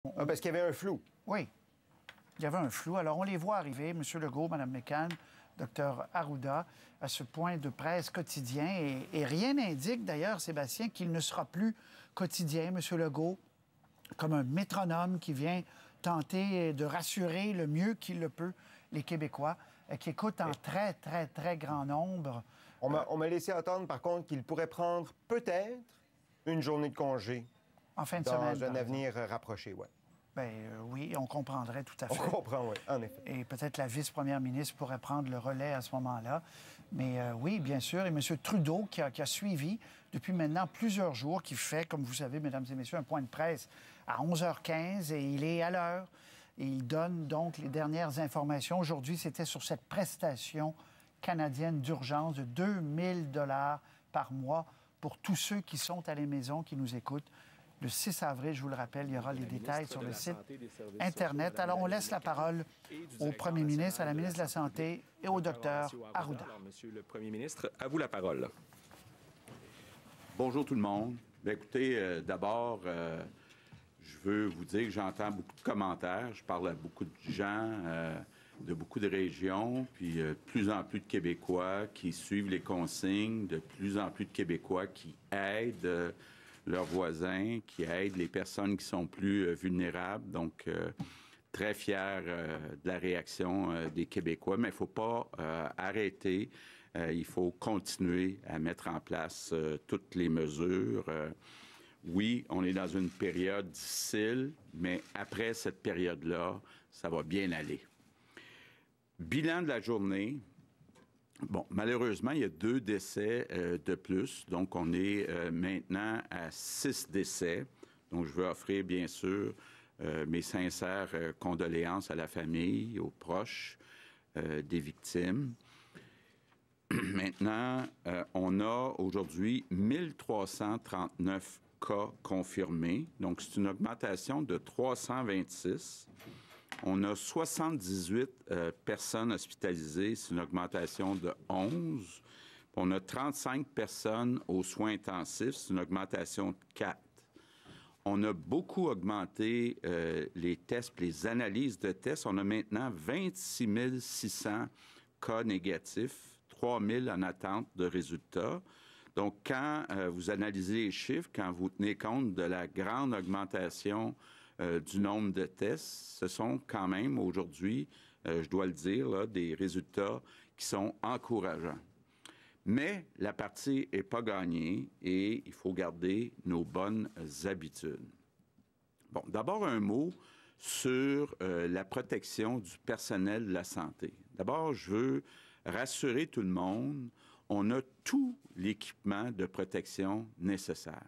Ah, parce qu'il y avait un flou. Oui, il y avait un flou. Alors, on les voit arriver, M. Legault, Mme McCann, Dr Arruda, à ce point de presse quotidien. Et rien n'indique, d'ailleurs, Sébastien, qu'il ne sera plus quotidien, M. Legault, comme un métronome qui vient tenter de rassurer le mieux qu'il le peut les Québécois, qui écoutent en très, très, très grand nombre. On m'a laissé entendre, par contre, qu'il pourrait prendre peut-être une journée de congé En fin de dans semaine. un avenir rapproché, oui. Bien, oui, on comprendrait tout à fait. On comprend, oui, en effet. Et peut-être la vice-première ministre pourrait prendre le relais à ce moment-là. Mais oui, bien sûr. Et M. Trudeau, qui a suivi depuis maintenant plusieurs jours, qui fait, comme vous savez, mesdames et messieurs, un point de presse à 11h15 et il est à l'heure. Et il donne donc les dernières informations. Aujourd'hui, c'était sur cette prestation canadienne d'urgence de 2 000 $ par mois pour tous ceux qui sont à la maison, qui nous écoutent. Le 6 avril, je vous le rappelle, il y aura les détails sur le site Internet. Alors, on laisse la parole au premier ministre, à la ministre de la Santé et au docteur Arruda. Alors, Monsieur le premier ministre, à vous la parole. Bonjour tout le monde. Bien, écoutez, d'abord, je veux vous dire que j'entends beaucoup de commentaires. Je parle à beaucoup de gens de beaucoup de régions, puis de plus en plus de Québécois qui suivent les consignes, de plus en plus de Québécois qui aident leurs voisins, qui aident les personnes qui sont plus vulnérables. Donc, très fier de la réaction des Québécois, mais il ne faut pas arrêter. Il faut continuer à mettre en place toutes les mesures. Oui, on est dans une période difficile, mais après cette période-là, ça va bien aller. Bilan de la journée. Bon, malheureusement, il y a 2 décès de plus. Donc, on est maintenant à 6 décès. Donc, je veux offrir, bien sûr, mes sincères condoléances à la famille, aux proches des victimes. Maintenant, on a aujourd'hui 1339 cas confirmés. Donc, c'est une augmentation de 326. On a 78 personnes hospitalisées, c'est une augmentation de 11. On a 35 personnes aux soins intensifs, c'est une augmentation de 4. On a beaucoup augmenté les tests, les analyses de tests. On a maintenant 26 600 cas négatifs, 3 000 en attente de résultats. Donc, quand vous analysez les chiffres, quand vous tenez compte de la grande augmentation du nombre de tests, ce sont quand même aujourd'hui, je dois le dire, là, des résultats qui sont encourageants. Mais la partie n'est pas gagnée et il faut garder nos bonnes habitudes. Bon, d'abord un mot sur la protection du personnel de la santé. D'abord, je veux rassurer tout le monde, on a tout l'équipement de protection nécessaire.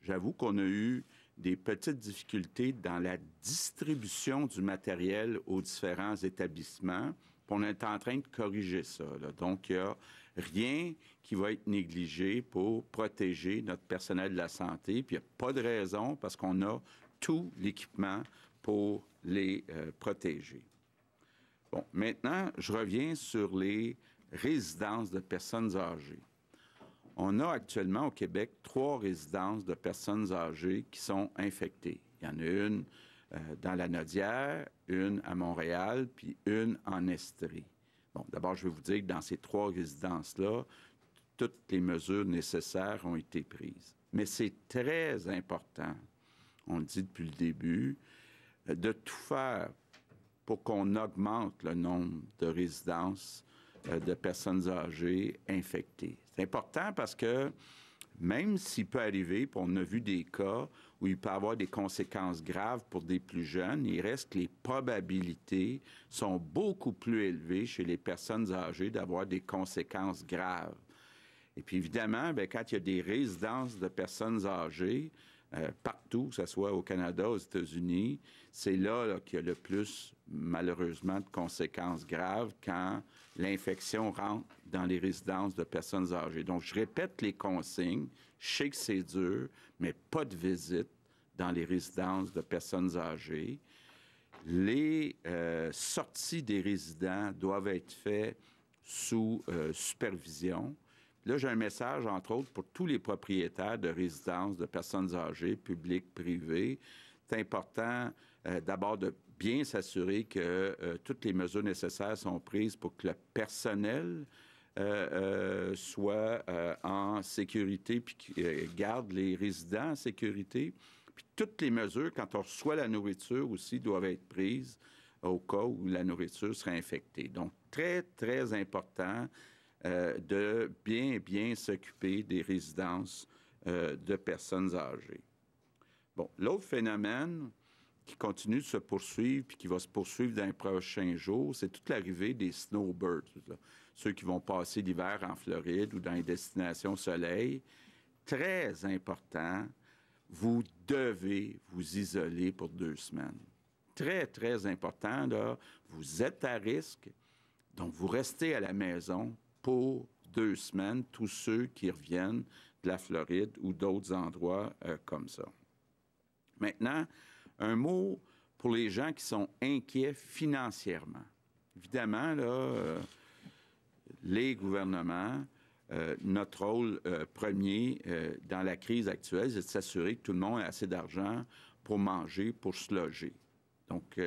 J'avoue qu'on a eu des petites difficultés dans la distribution du matériel aux différents établissements. Puis on est en train de corriger ça, là. Donc, il n'y a rien qui va être négligé pour protéger notre personnel de la santé. Puis il n'y a pas de raison parce qu'on a tout l'équipement pour les protéger. Bon, maintenant, je reviens sur les résidences de personnes âgées. On a actuellement au Québec 3 résidences de personnes âgées qui sont infectées. Il y en a une dans la Nodière, une à Montréal, puis une en Estrie. Bon, d'abord, je vais vous dire que dans ces 3 résidences-là, toutes les mesures nécessaires ont été prises. Mais c'est très important, on le dit depuis le début, de tout faire pour qu'on augmente le nombre de résidences de personnes âgées infectées. C'est important parce que même s'il peut arriver, puis on a vu des cas où il peut y avoir des conséquences graves pour des plus jeunes, il reste que les probabilités sont beaucoup plus élevées chez les personnes âgées d'avoir des conséquences graves. Et puis évidemment, bien, quand il y a des résidences de personnes âgées, partout, que ce soit au Canada, aux États-Unis, c'est là qu'il y a le plus, malheureusement, de conséquences graves quand l'infection rentre dans les résidences de personnes âgées. Donc, je répète les consignes. Je sais que c'est dur, mais pas de visite dans les résidences de personnes âgées. Les sorties des résidents doivent être faites sous supervision. Là, j'ai un message, entre autres, pour tous les propriétaires de résidences de personnes âgées, publiques, privées. c'est important d'abord de bien s'assurer que toutes les mesures nécessaires sont prises pour que le personnel soit en sécurité puis garde les résidents en sécurité. Puis toutes les mesures, quand on reçoit la nourriture aussi, doivent être prises au cas où la nourriture serait infectée. Donc, très, très important de bien s'occuper des résidences de personnes âgées. Bon, l'autre phénomène qui continue de se poursuivre puis qui va se poursuivre dans les prochains jours, c'est toute l'arrivée des snowbirds, là. Ceux qui vont passer l'hiver en Floride ou dans les destinations soleil. Très important, vous devez vous isoler pour 2 semaines. Très, très important, là, vous êtes à risque, donc vous restez à la maison pour 2 semaines, tous ceux qui reviennent de la Floride ou d'autres endroits comme ça. Maintenant, un mot pour les gens qui sont inquiets financièrement. Évidemment, là, les gouvernements, notre rôle premier dans la crise actuelle, c'est de s'assurer que tout le monde a assez d'argent pour manger, pour se loger. Donc,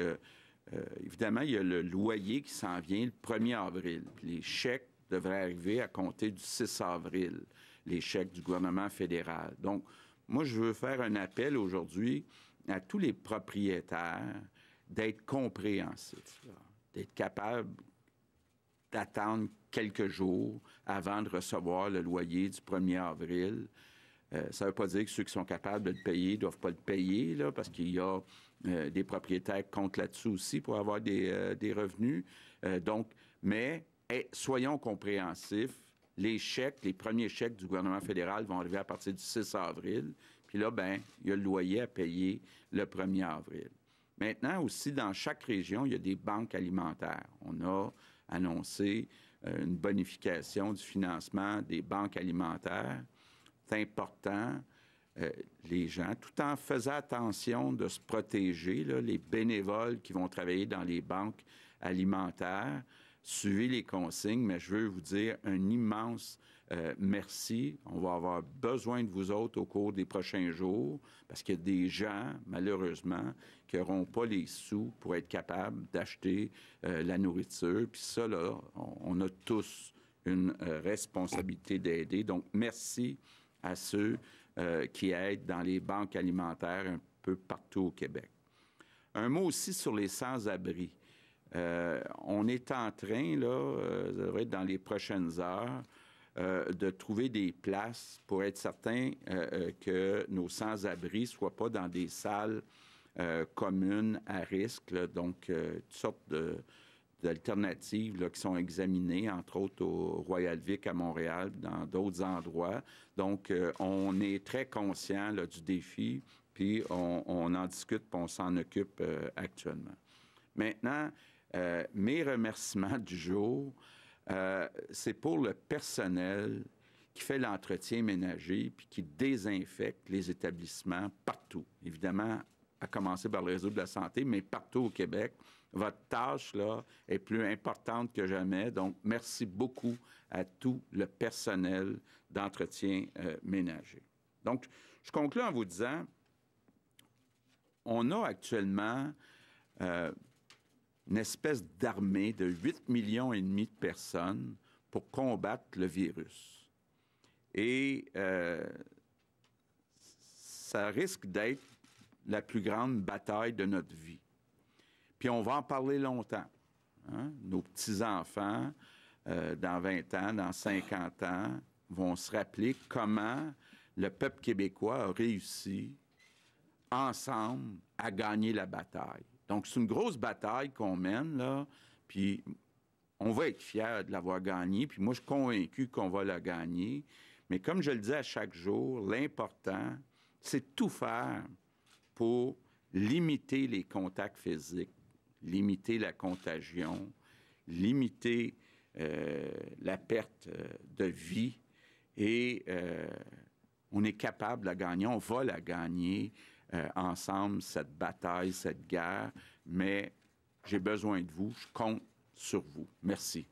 évidemment, il y a le loyer qui s'en vient le 1er avril. Puis les chèques devraient arriver à compter du 6 avril, les chèques du gouvernement fédéral. Donc, moi, je veux faire un appel aujourd'hui à tous les propriétaires d'être compréhensifs, d'être capables d'attendre quelques jours avant de recevoir le loyer du 1er avril. Ça ne veut pas dire que ceux qui sont capables de le payer ne doivent pas le payer, là, parce qu'il y a des propriétaires qui comptent là-dessus aussi pour avoir des revenus. Mais soyons compréhensifs. Les chèques, les premiers chèques du gouvernement fédéral vont arriver à partir du 6 avril. Puis là, bien, il y a le loyer à payer le 1er avril. Maintenant, aussi, dans chaque région, il y a des banques alimentaires. On a annoncé une bonification du financement des banques alimentaires. C'est important, les gens, tout en faisant attention de se protéger, là, les bénévoles qui vont travailler dans les banques alimentaires, suivez les consignes, mais je veux vous dire un immense merci. On va avoir besoin de vous autres au cours des prochains jours parce qu'il y a des gens, malheureusement, qui n'auront pas les sous pour être capables d'acheter la nourriture. Puis ça, là, on a tous une responsabilité d'aider. Donc, merci à ceux qui aident dans les banques alimentaires un peu partout au Québec. Un mot aussi sur les sans-abri. On est en train, là, ça devrait être dans les prochaines heures, de trouver des places pour être certain que nos sans-abri ne soient pas dans des salles communes à risque, là, donc toutes sortes d'alternatives là, qui sont examinées, entre autres au Royal Vic à Montréal, dans d'autres endroits. Donc, on est très conscient là, du défi, puis on en discute, puis on s'en occupe actuellement. Maintenant, mes remerciements du jour, c'est pour le personnel qui fait l'entretien ménager puis qui désinfecte les établissements partout. Évidemment, à commencer par le réseau de la santé, mais partout au Québec. Votre tâche, là, est plus importante que jamais. Donc, merci beaucoup à tout le personnel d'entretien ménager. Donc, je conclue en vous disant, on a actuellement une espèce d'armée de 8,5 millions de personnes pour combattre le virus. Et ça risque d'être la plus grande bataille de notre vie. Puis on va en parler longtemps. Hein? Nos petits-enfants, dans 20 ans, dans 50 ans, vont se rappeler comment le peuple québécois a réussi, ensemble, à gagner la bataille. Donc, c'est une grosse bataille qu'on mène, là, puis on va être fiers de l'avoir gagnée, puis moi, je suis convaincu qu'on va la gagner. Mais comme je le dis à chaque jour, l'important, c'est de tout faire pour limiter les contacts physiques, limiter la contagion, limiter la perte de vie. Et on est capable de la gagner, on va la gagner ensemble, cette bataille, cette guerre. Mais j'ai besoin de vous, je compte sur vous. Merci.